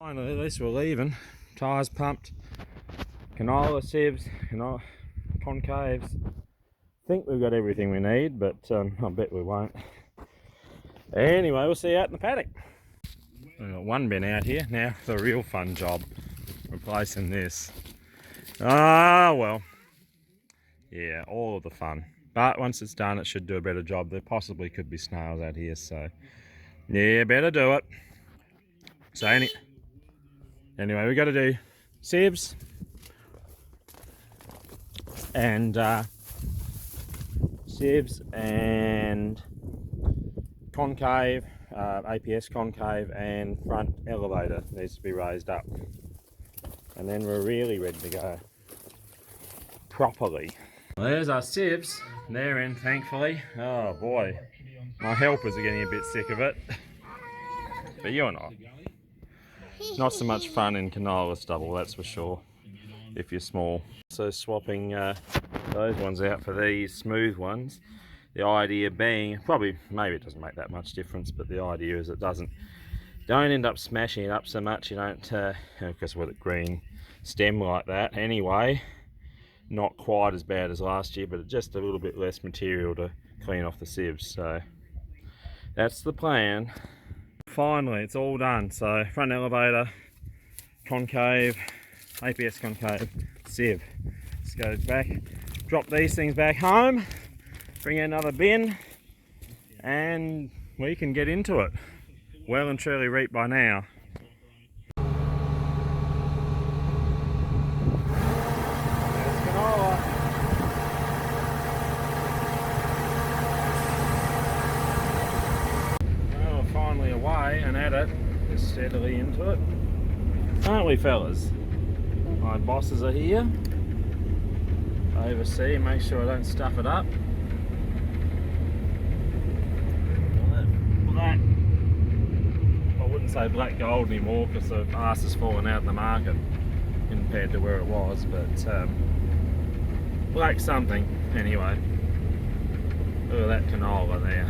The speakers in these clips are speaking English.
Finally, at least we're leaving. Tyres pumped, canola, sieves, concaves. Think we've got everything we need, but I bet we won't. Anyway, we'll see you out in the paddock. We've got one bin out here. Now the real fun job, replacing this. Well, yeah, all of the fun. But once it's done, it should do a better job. There possibly could be snails out here, so yeah, better do it. So anyway, we got to do sieves and concave, APS concave, and front elevator needs to be raised up, and then we're really ready to go properly. Well, there's our sieves. They're in, thankfully. Oh boy, my helpers are getting a bit sick of it, but you're not. Not so much fun in canola stubble, that's for sure, if you're small. So swapping those ones out for these smooth ones. The idea being, maybe it doesn't make that much difference, but the idea is it don't end up smashing it up so much. You don't, because with a green stem like that anyway, not quite as bad as last year, but just a little bit less material to clean off the sieves. So that's the plan. Finally, it's all done. So front elevator, concave, APS concave, sieve. Let's go back, drop these things back home, bring in another bin, and we can get into it. Well and truly reaped by now. There's canola. Well, we're finally away and at it, just steadily into it. Aren't we, fellas? My bosses are here. Oversee, make sure I don't stuff it up. Black, I wouldn't say black gold anymore because the arse has fallen out in the market compared to where it was, but black something anyway. Look at that canola there.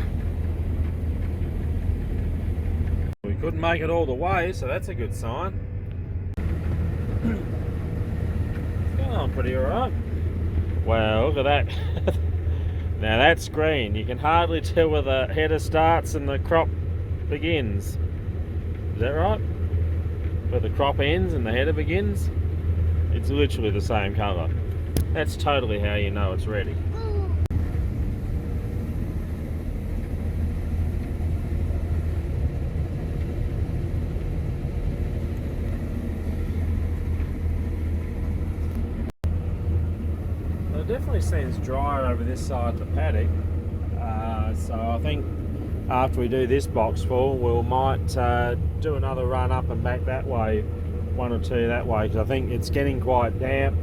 We couldn't make it all the way, so that's a good sign. It's going on pretty alright. Well, look at that. Now that's green. You can hardly tell where the header starts and the crop begins. Is that right? Where the crop ends and the header begins? It's literally the same colour. That's totally how you know it's ready. It definitely seems drier over this side of the paddock, so I think after we do this box full we might do another run up and back that way, one or two that way, because I think it's getting quite damp.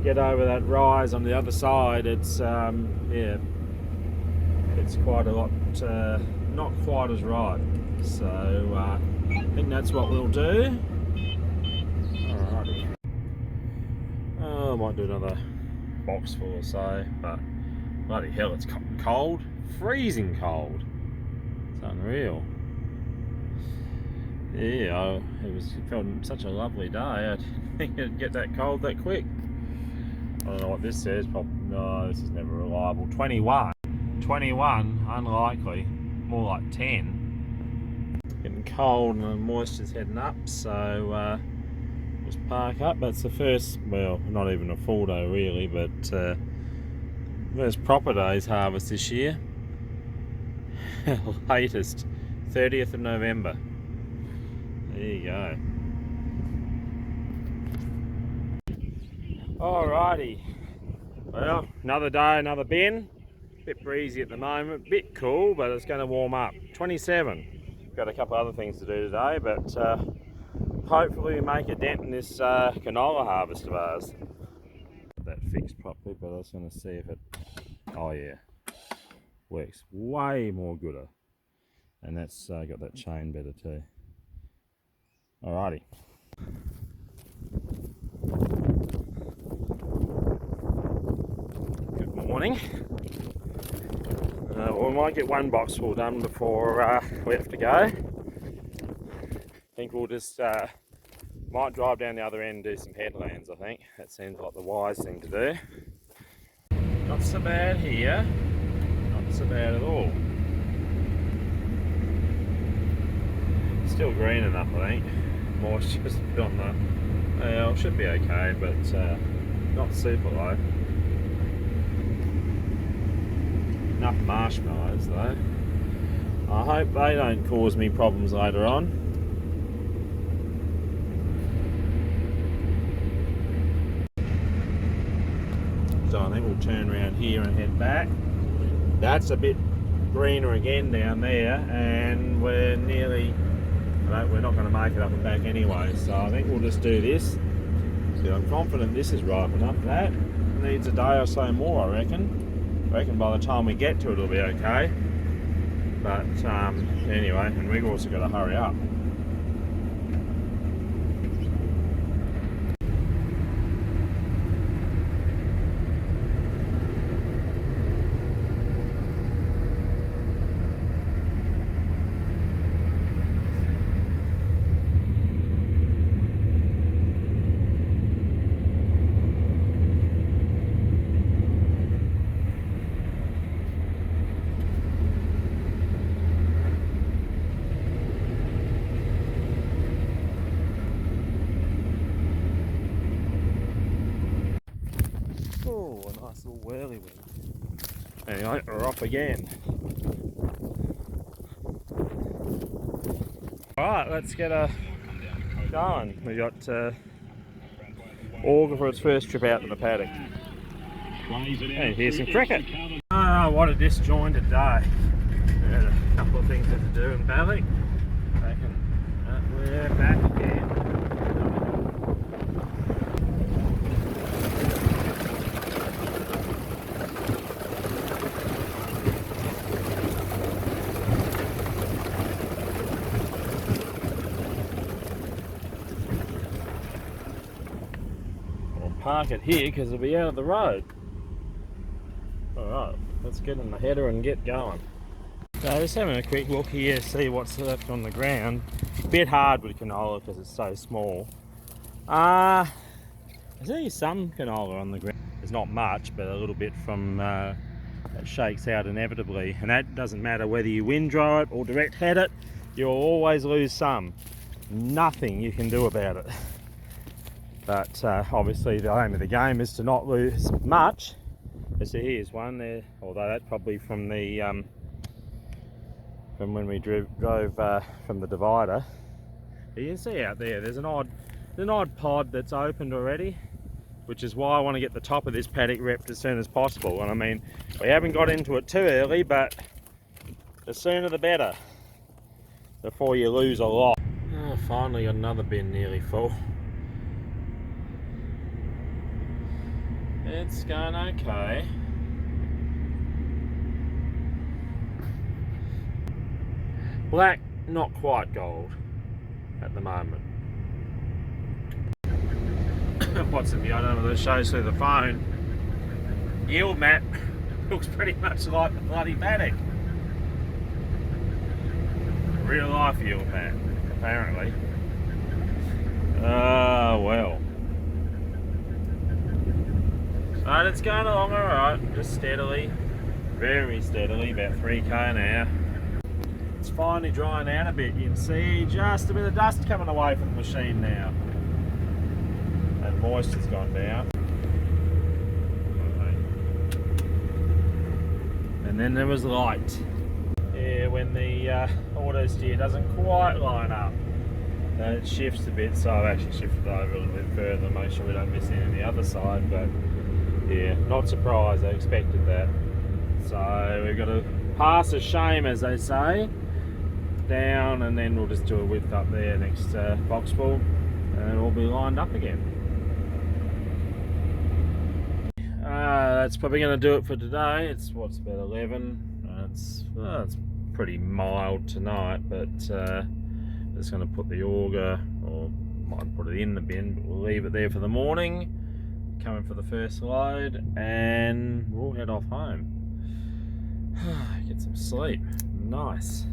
Get over that rise on the other side, it's yeah, it's quite a lot, not quite as right, so I think that's what we'll do. Alrighty. I might do another box full or so, but bloody hell, it's cold, freezing cold. It's unreal. Yeah, it felt such a lovely day. I didn't think it'd get that cold that quick. I don't know what this says. No, this is never reliable. 21, unlikely. More like 10. Getting cold and the moisture's heading up, so just park up. That's the first, well, not even a full day really, but first proper day's harvest this year. Latest 30th of November. There you go. Alrighty, well, another day, another bin. Bit breezy at the moment, bit cool, but it's going to warm up. 27. Got a couple other things to do today, but hopefully we make a dent in this canola harvest of ours. That fixed properly, but I was going to see if it, oh yeah, works way more gooder, and that's got that chain better too. Alrighty. Good morning. We might get one box full done before we have to go. I think we'll just Might drive down the other end and do some headlands, I think. That seems like the wise thing to do. Not so bad here. Not so bad at all. Still green enough, I think. Moisture's on the... Well, should be okay, but not super low. Enough marshmallows though. I hope they don't cause me problems later on. So I think we'll turn around here and head back. That's a bit greener again down there, and we're nearly... we're not going to make it up and back anyway, so I think we'll just do this. So I'm confident this is ripe enough. That needs a day or so more, I reckon. I reckon by the time we get to it, it'll be okay. But anyway, and we've also got to hurry up. Oh, a nice little whirlywig. Anyway, we're off again. Alright, let's get going. We got Auger for its first trip out to the paddock. And here's some cricket. Oh, what a disjointed day. We had a couple of things to do in paddock. We're back again. Park it here because it'll be out of the road. Alright, let's get in the header and get going. So just having a quick look here, see what's left on the ground. A bit hard with canola because it's so small. There's only some canola on the ground. There's not much, but a little bit from that shakes out inevitably. And that doesn't matter whether you wind dry it or direct head it, you'll always lose some. Nothing you can do about it. But obviously the aim of the game is to not lose much. So here's one there, although that's probably from the from when we drove from the divider. But you can see out there, there's an odd pod that's opened already, which is why I want to get the top of this paddock repped as soon as possible. And I mean, we haven't got into it too early, but the sooner the better, before you lose a lot. Oh, finally got another bin nearly full. It's going okay. Black, not quite gold at the moment. What's in the I don't know, that shows through the phone. Yield map looks pretty much like the bloody paddock. Real life yield map, apparently. Well. But it's going along alright, just steadily, very steadily, about 3k an hour. It's finally drying out a bit. You can see just a bit of dust coming away from the machine now. And moisture's gone down. And then there was light. Yeah, when the auto steer doesn't quite line up. Then it shifts a bit, so I've actually shifted over a little bit further to make sure we don't miss any on the other side. But yeah, not surprised, I expected that. So we've got to pass a shame, as they say, down, and then we'll just do a width up there next box full, and it'll be lined up again. That's probably going to do it for today. It's what's about 11. It's pretty mild tonight, but just going to put the auger, or might put it in the bin, but we'll leave it there for the morning. Coming for the first load, and we'll head off home. Get some sleep. Nice.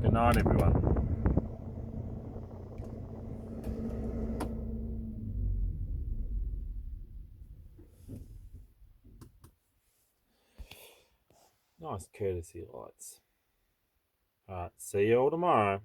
Good night, everyone. Nice courtesy lights. Alright, see you all tomorrow.